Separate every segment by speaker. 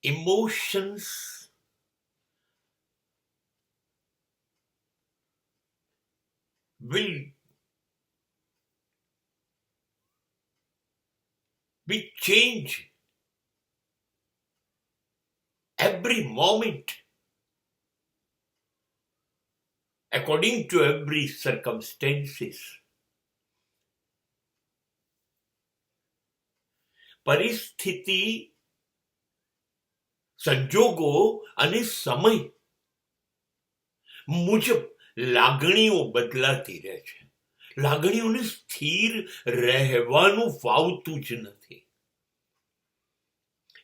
Speaker 1: emotions will be changed every moment according to every circumstances. પરિસ્થિતિ, સંજોગો અને સમય મુજબ લાગણીઓ બદલાતી રહે છે. લાગણીઓને સ્થિર રહેવાનું ફાવતું જ નથી,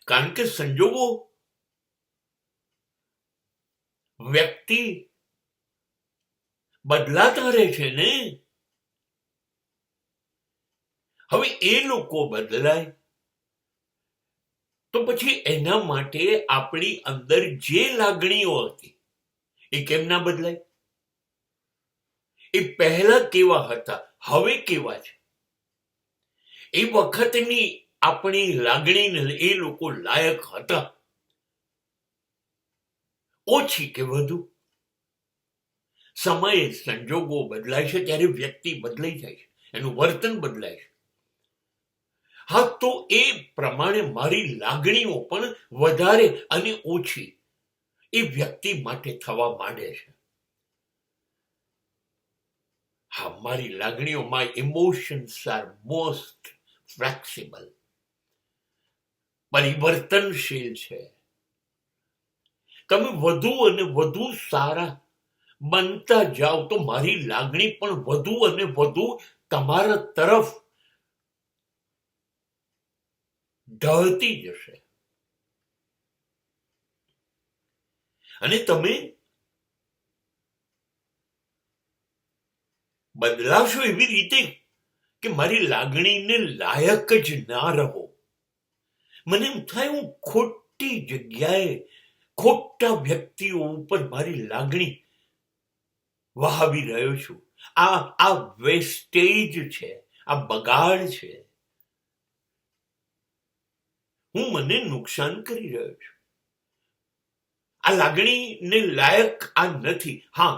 Speaker 1: કારણ કે સંજોગો, વ્યક્તિ બદલાતા રહે છે ને. હવે એ લોકો બદલાય તો પછી એના માટે આપણી અંદર જે લાગણીઓ હતી એ કેમ ના બદલાય? એ પહેલા કેવા હતા, હવે કેવા છે? એ વખતની આપણી લાગણીને એ લોકો લાયક હતા, ઓછી કે વધુ? સમય, સંજોગો બદલાય છે ત્યારે વ્યક્તિ બદલાઈ જાય છે, એનું વર્તન બદલાય છે. હા, તો એ પ્રમાણે મારી લાગણીઓ પણ વધારે અને ઓછી એ વ્યક્તિ માટે થવા માંડે છે. હા, મારી લાગણીઓ, my emotions R most flexible, પરિવર્તનશીલ છે. તમે વધુ અને વધુ સારા બનતા જાઓ તો મારી લાગણી પણ વધુ અને વધુ તમારા તરફ ઢળતી જશે. અને તમે બદલાશો એવી રીતે કે મારી લાગણીને લાયક જ ના રહો. મને એમ થાય હું ખોટી જગ્યાએ, ખોટા વ્યક્તિઓ ઉપર મારી લાગણી વહાવી રહ્યો છું. આ વેસ્ટેજ છે, આ બગાડ છે. હું મને નુકસાન કરી રહ્યો છું. આ લાગણીને લાયક આ નથી. હા,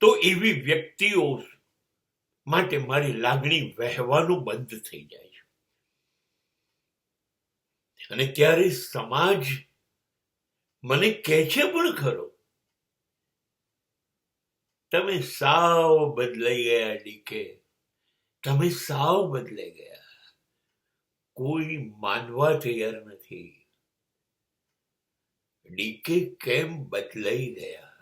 Speaker 1: તો એવી વ્યક્તિઓ માટે મારી લાગણી વહેવાનું બંધ થઈ જાય છે. અને ત્યારે સમાજ મને કહે છે પણ ખરો, તમે સાવ બદલાઈ ગયા ડીકે, તમે સાવ બદલાઈ ગયા. કોઈ માનવા તૈયાર નથી. ડીકે કેમ બદલાઈ ગયા?